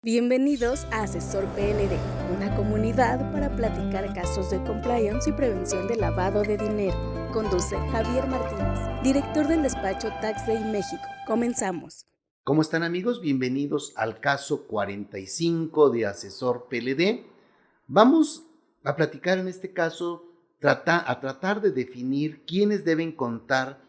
Bienvenidos a Asesor PLD, una comunidad para platicar casos de compliance y prevención de lavado de dinero. Conduce Javier Martínez, director del despacho Tax Day México. Comenzamos. ¿Cómo están, amigos? Bienvenidos al caso 45 de Asesor PLD. Vamos a platicar en este caso, tratar de definir quiénes deben contar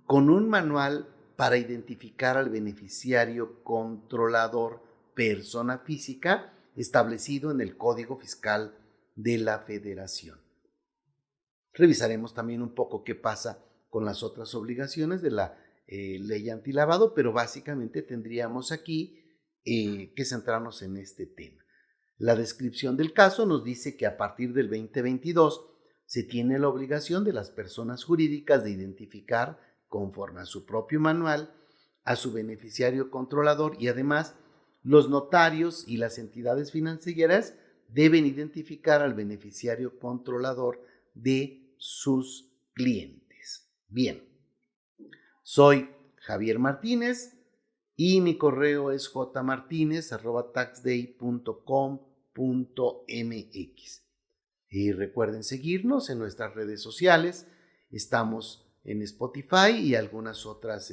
con un manual para identificar al beneficiario controlador persona física establecido en el Código Fiscal de la Federación. Revisaremos también un poco qué pasa con las otras obligaciones de la ley antilavado, pero básicamente tendríamos aquí que centrarnos en este tema. La descripción del caso nos dice que a partir del 2022 se tiene la obligación de las personas jurídicas de identificar, conforme a su propio manual, a su beneficiario controlador, y además los notarios y las entidades financieras deben identificar al beneficiario controlador de sus clientes. Bien, soy Javier Martínez y mi correo es jmartinez@taxday.com.mx. Y recuerden seguirnos en nuestras redes sociales. Estamos en Spotify y algunas otras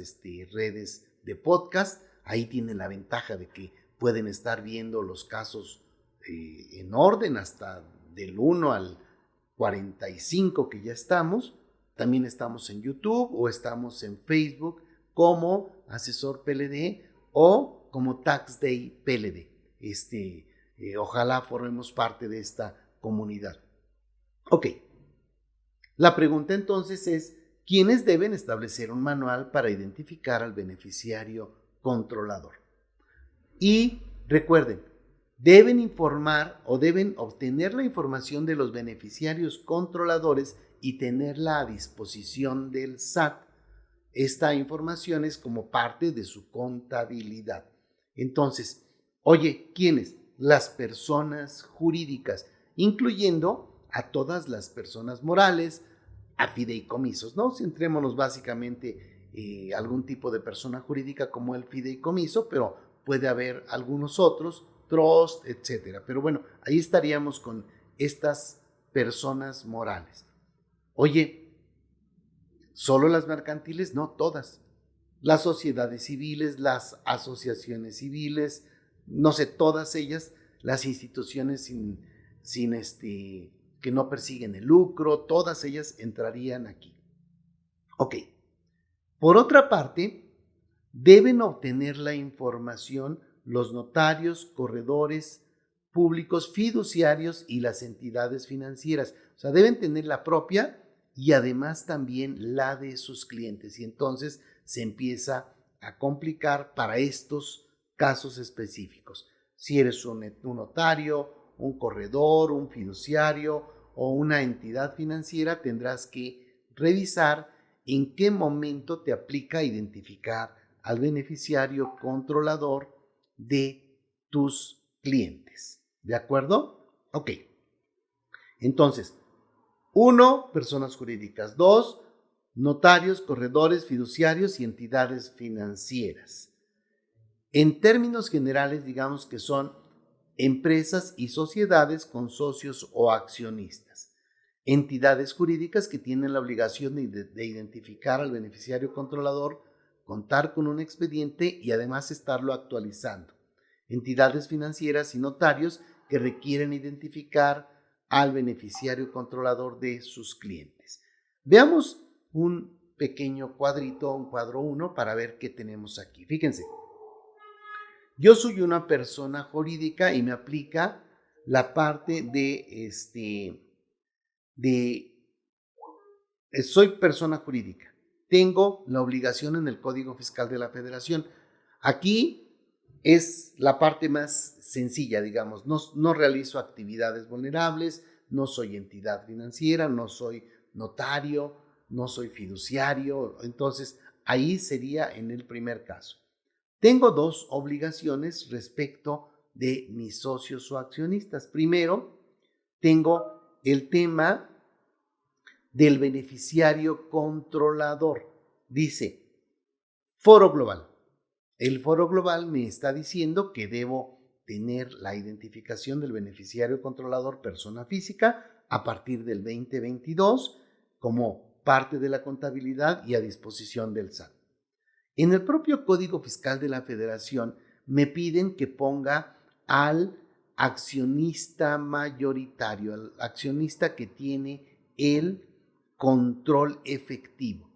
redes de podcast. Ahí tienen la ventaja de que pueden estar viendo los casos en orden hasta del 1 al 45 que ya estamos. También estamos en YouTube o estamos en Facebook como Asesor PLD o como Tax Day PLD. Ojalá formemos parte de esta comunidad. Ok, la pregunta entonces es, ¿quiénes deben establecer un manual para identificar al beneficiario controlador? Y recuerden, deben informar o deben obtener la información de los beneficiarios controladores y tenerla a disposición del SAT. Esta información es como parte de su contabilidad. Entonces, oye, ¿quiénes? Las personas jurídicas, incluyendo a todas las personas morales, a fideicomisos, ¿no? Centrémonos básicamente algún tipo de persona jurídica como el fideicomiso, pero puede haber algunos otros, trust, etcétera. Pero bueno, ahí estaríamos con estas personas morales. Oye, ¿solo las mercantiles? No, todas. Las sociedades civiles, las asociaciones civiles, no sé, todas ellas, las instituciones que no persiguen el lucro, todas ellas entrarían aquí. Ok. Por otra parte, deben obtener la información los notarios, corredores públicos, fiduciarios y las entidades financieras. O sea, deben tener la propia y además también la de sus clientes. Y entonces se empieza a complicar para estos casos específicos. Si eres un notario, un corredor, un fiduciario o una entidad financiera, tendrás que revisar en qué momento te aplica identificar al beneficiario controlador de tus clientes. ¿De acuerdo? Ok. Entonces, 1, personas jurídicas. 2, notarios, corredores, fiduciarios y entidades financieras. En términos generales, digamos que son empresas y sociedades con socios o accionistas. Entidades jurídicas que tienen la obligación de identificar al beneficiario controlador, contar con un expediente y además estarlo actualizando. Entidades financieras y notarios que requieren identificar al beneficiario controlador de sus clientes. Veamos un pequeño cuadrito, un cuadro 1, para ver qué tenemos aquí. Fíjense, yo soy una persona jurídica y me aplica la parte soy persona jurídica. Tengo la obligación en el Código Fiscal de la Federación. Aquí es la parte más sencilla, digamos. No realizo actividades vulnerables, no soy entidad financiera, no soy notario, no soy fiduciario. Entonces, ahí sería en el primer caso. Tengo 2 obligaciones respecto de mis socios o accionistas. Primero, tengo el tema del beneficiario controlador. Dice, foro global. El foro global me está diciendo que debo tener la identificación del beneficiario controlador persona física a partir del 2022 como parte de la contabilidad y a disposición del SAT. En el propio Código Fiscal de la Federación me piden que ponga al accionista mayoritario, al accionista que tiene el control efectivo.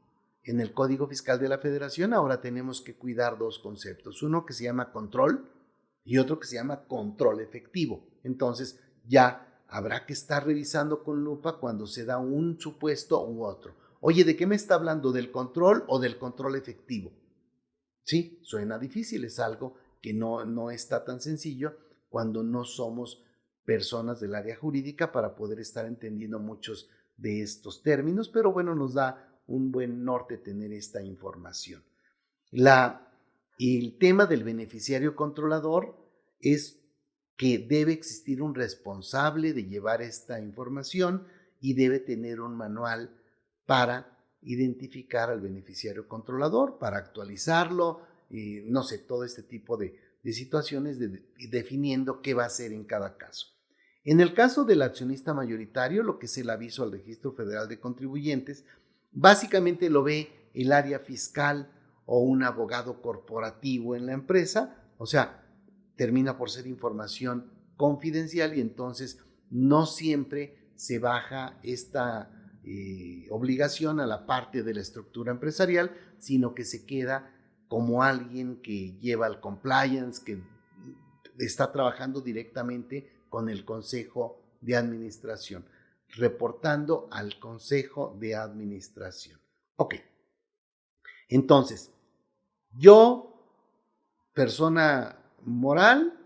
En el Código Fiscal de la Federación ahora tenemos que cuidar dos conceptos, uno que se llama control y otro que se llama control efectivo. Entonces ya habrá que estar revisando con lupa cuando se da un supuesto u otro. Oye, ¿de qué me está hablando? ¿Del control o del control efectivo? Sí, suena difícil, es algo que no está tan sencillo cuando no somos personas del área jurídica para poder estar entendiendo muchos de estos términos, pero bueno, nos da un buen norte tener esta información. El tema del beneficiario controlador es que debe existir un responsable de llevar esta información y debe tener un manual para identificar al beneficiario controlador, para actualizarlo, no sé, todo este tipo de situaciones definiendo qué va a hacer en cada caso. En el caso del accionista mayoritario, lo que es el aviso al Registro Federal de Contribuyentes, básicamente lo ve el área fiscal o un abogado corporativo en la empresa, o sea, termina por ser información confidencial y entonces no siempre se baja esta obligación a la parte de la estructura empresarial, sino que se queda como alguien que lleva el compliance, que está trabajando directamente con el Consejo de Administración, reportando al Consejo de Administración. Ok, entonces, yo, persona moral,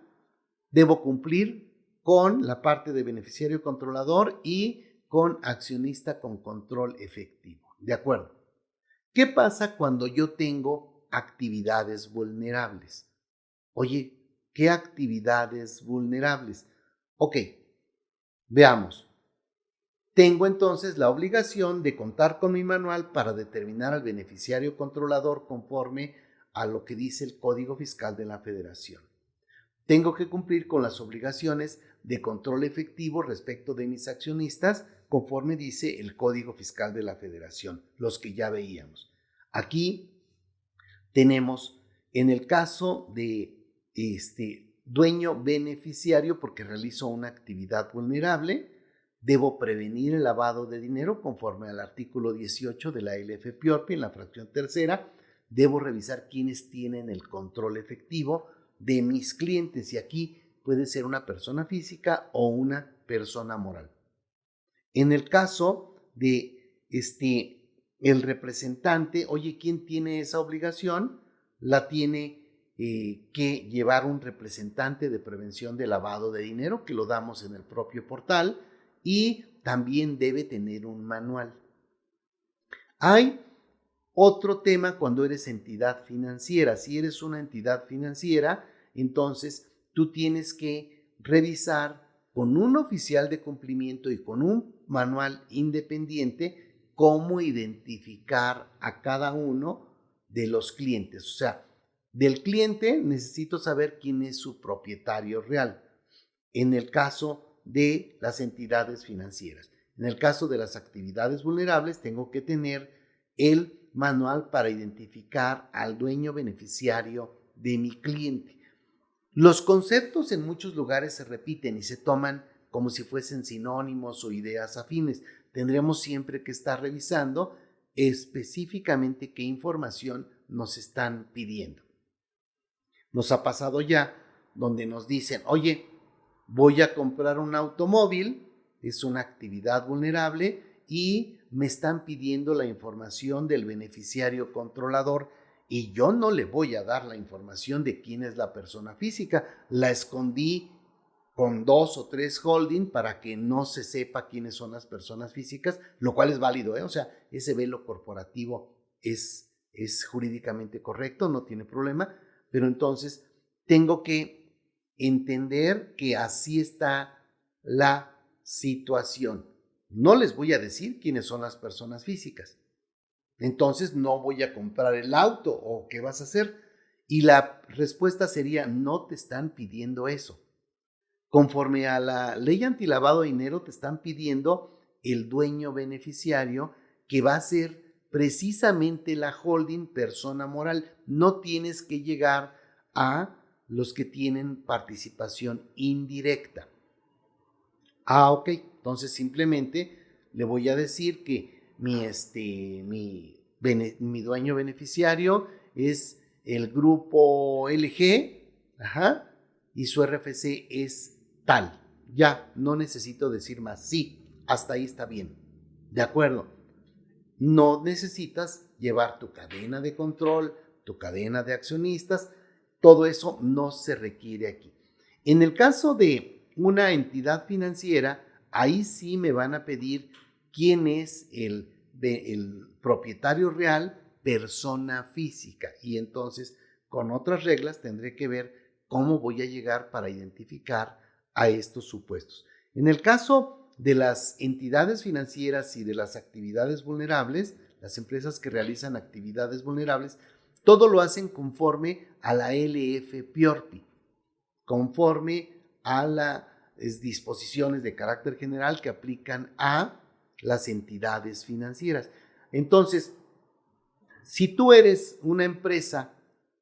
debo cumplir con la parte de beneficiario controlador y con accionista con control efectivo. ¿De acuerdo? ¿Qué pasa cuando yo tengo actividades vulnerables? Oye, ¿qué actividades vulnerables? Ok, veamos. Tengo entonces la obligación de contar con mi manual para determinar al beneficiario controlador conforme a lo que dice el Código Fiscal de la Federación. Tengo que cumplir con las obligaciones de control efectivo respecto de mis accionistas conforme dice el Código Fiscal de la Federación, los que ya veíamos. Aquí tenemos en el caso de dueño beneficiario porque realizo una actividad vulnerable, debo prevenir el lavado de dinero conforme al artículo 18 de la LFPORPI en la fracción tercera. Debo revisar quiénes tienen el control efectivo de mis clientes y aquí puede ser una persona física o una persona moral. En el caso de el representante, oye, ¿quién tiene esa obligación? La tiene que llevar un representante de prevención de lavado de dinero, que lo damos en el propio portal, y también debe tener un manual. Hay otro tema cuando eres entidad financiera. Si eres una entidad financiera, entonces tú tienes que revisar con un oficial de cumplimiento y con un manual independiente cómo identificar a cada uno de los clientes. O sea, del cliente necesito saber quién es su propietario real. En el caso de las entidades financieras. En el caso de las actividades vulnerables, tengo que tener el manual para identificar al dueño beneficiario de mi cliente. Los conceptos en muchos lugares se repiten y se toman como si fuesen sinónimos o ideas afines. Tendremos siempre que estar revisando específicamente qué información nos están pidiendo. Nos ha pasado ya donde nos dicen, oye, voy a comprar un automóvil, es una actividad vulnerable y me están pidiendo la información del beneficiario controlador y yo no le voy a dar la información de quién es la persona física. La escondí con 2 o 3 holding para que no se sepa quiénes son las personas físicas, lo cual es válido, ¿eh? O sea, ese velo corporativo es jurídicamente correcto, no tiene problema, pero entonces tengo que entender que así está la situación. No les voy a decir quiénes son las personas físicas. Entonces no voy a comprar el auto o qué vas a hacer. Y la respuesta sería, no te están pidiendo eso. Conforme a la ley antilavado de dinero, te están pidiendo el dueño beneficiario, que va a ser precisamente la holding persona moral. No tienes que llegar a los que tienen participación indirecta. Ok, entonces simplemente le voy a decir que mi dueño beneficiario es el grupo LG, y su RFC es tal. Ya, no necesito decir más. Sí, hasta ahí está bien. De acuerdo. No necesitas llevar tu cadena de control, tu cadena de accionistas. Todo eso no se requiere aquí. En el caso de una entidad financiera, ahí sí me van a pedir quién es el propietario real, persona física. Y entonces, con otras reglas, tendré que ver cómo voy a llegar para identificar a estos supuestos. En el caso de las entidades financieras y de las actividades vulnerables, las empresas que realizan actividades vulnerables, todo lo hacen conforme a la LF-PIORPI, conforme a las disposiciones de carácter general que aplican a las entidades financieras. Entonces, si tú eres una empresa,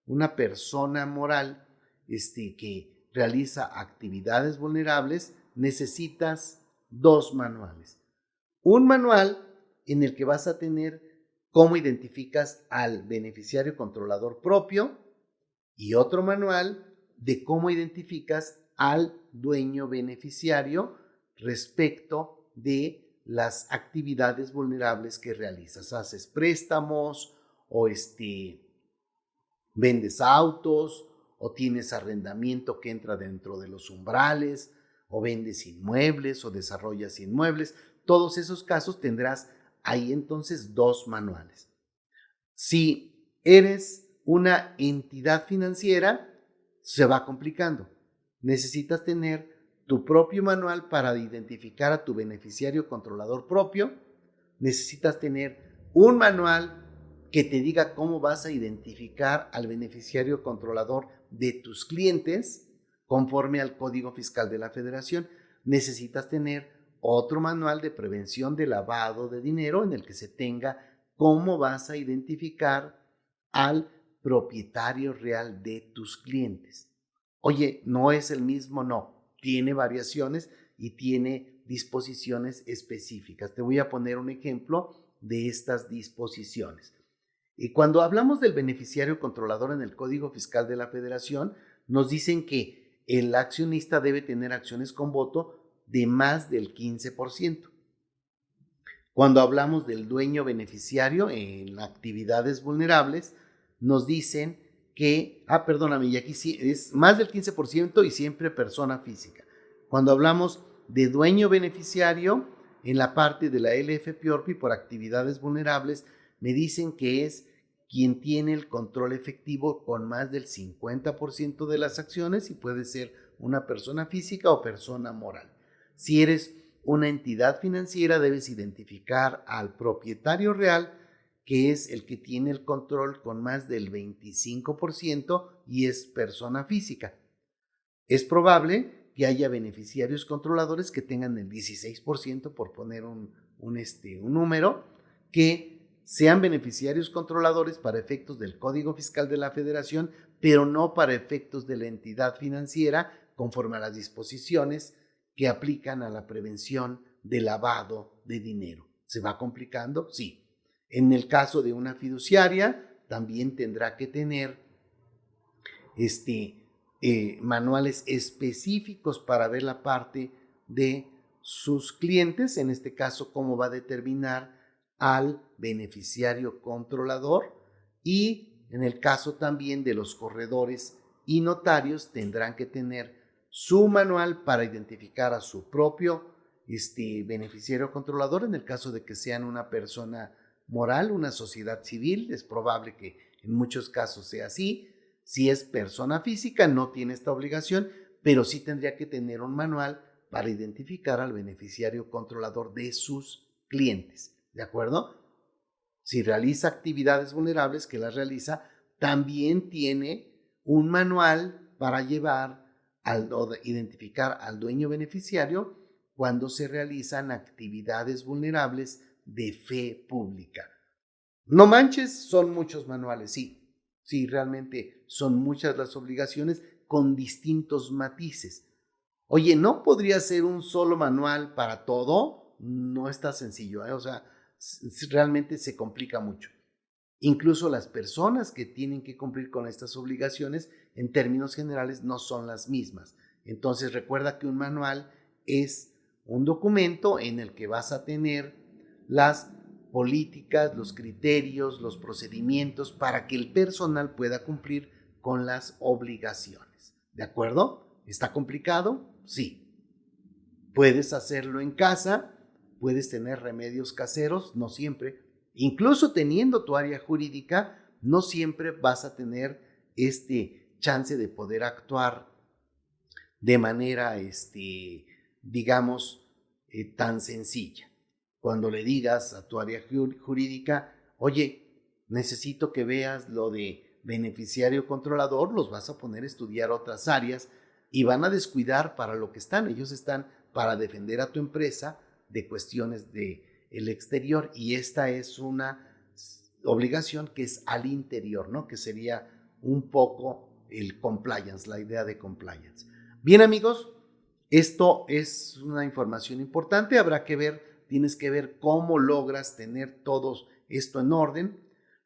una persona moral que realiza actividades vulnerables, necesitas 2 manuales. Un manual en el que vas a tener cómo identificas al beneficiario controlador propio y otro manual de cómo identificas al dueño beneficiario respecto de las actividades vulnerables que realizas. Haces préstamos o vendes autos o tienes arrendamiento que entra dentro de los umbrales o vendes inmuebles o desarrollas inmuebles. Todos esos casos tendrás ahí entonces 2 manuales. Si eres una entidad financiera, se va complicando. Necesitas tener tu propio manual para identificar a tu beneficiario controlador propio. Necesitas tener un manual que te diga cómo vas a identificar al beneficiario controlador de tus clientes conforme al Código Fiscal de la Federación. Necesitas tener otro manual de prevención de lavado de dinero en el que se tenga cómo vas a identificar al propietario real de tus clientes. Oye, ¿no es el mismo? No, tiene variaciones y tiene disposiciones específicas. Te voy a poner un ejemplo de estas disposiciones. Y cuando hablamos del beneficiario controlador en el Código Fiscal de la Federación, nos dicen que el accionista debe tener acciones con voto de más del 15%. Cuando hablamos del dueño beneficiario en actividades vulnerables, nos dicen que, y aquí sí es más del 15% y siempre persona física. Cuando hablamos de dueño beneficiario, en la parte de la LF-PIORPI por actividades vulnerables, me dicen que es quien tiene el control efectivo con más del 50% de las acciones y puede ser una persona física o persona moral. Si eres una entidad financiera, debes identificar al propietario real, que es el que tiene el control con más del 25% y es persona física. Es probable que haya beneficiarios controladores que tengan el 16%, por poner un número, que sean beneficiarios controladores para efectos del Código Fiscal de la Federación, pero no para efectos de la entidad financiera, conforme a las disposiciones que aplican a la prevención de lavado de dinero. ¿Se va complicando? Sí. En el caso de una fiduciaria, también tendrá que tener manuales específicos para ver la parte de sus clientes, en este caso, cómo va a determinar al beneficiario controlador, y en el caso también de los corredores y notarios tendrán que tener su manual para identificar a su propio beneficiario controlador. En el caso de que sean una persona moral, una sociedad civil, es probable que en muchos casos sea así. Si es persona física, no tiene esta obligación, pero sí tendría que tener un manual para identificar al beneficiario controlador de sus clientes. ¿De acuerdo? Si realiza actividades vulnerables, que las realiza, también tiene un manual para identificar al dueño beneficiario cuando se realizan actividades vulnerables de fe pública. No manches, son muchos manuales, sí, realmente son muchas las obligaciones con distintos matices. Oye, ¿no podría ser un solo manual para todo? No está sencillo, o sea, realmente se complica mucho. Incluso las personas que tienen que cumplir con estas obligaciones, en términos generales, no son las mismas. Entonces, recuerda que un manual es un documento en el que vas a tener las políticas, los criterios, los procedimientos para que el personal pueda cumplir con las obligaciones. ¿De acuerdo? ¿Está complicado? Sí. Puedes hacerlo en casa, puedes tener remedios caseros, no siempre. Incluso teniendo tu área jurídica, no siempre vas a tener chance de poder actuar de manera, digamos, tan sencilla. Cuando le digas a tu área jurídica, oye, necesito que veas lo de beneficiario controlador, los vas a poner a estudiar otras áreas y van a descuidar para lo que están. Ellos están para defender a tu empresa de cuestiones del exterior, y esta es una obligación que es al interior, ¿no? Que sería un poco el compliance, la idea de compliance. Bien, amigos, esto es una información importante. Tienes que ver cómo logras tener todo esto en orden.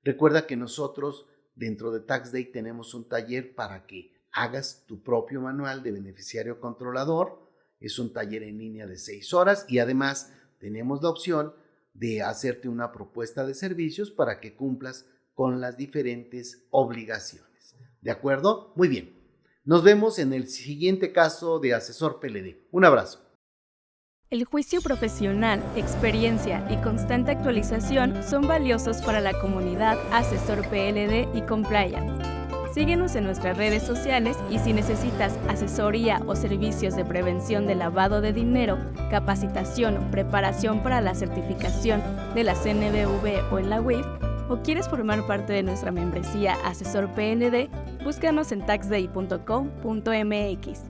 Recuerda que nosotros dentro de TaxDay tenemos un taller para que hagas tu propio manual de beneficiario controlador. Es un taller en línea de 6 horas y además tenemos la opción de hacerte una propuesta de servicios para que cumplas con las diferentes obligaciones. ¿De acuerdo? Muy bien. Nos vemos en el siguiente caso de Asesor PLD. Un abrazo. El juicio profesional, experiencia y constante actualización son valiosos para la comunidad Asesor PLD y Compliance. Síguenos en nuestras redes sociales y si necesitas asesoría o servicios de prevención de lavado de dinero, capacitación o preparación para la certificación de la CNBV o en la UIF, o quieres formar parte de nuestra membresía Asesor PLD, búscanos en taxday.com.mx.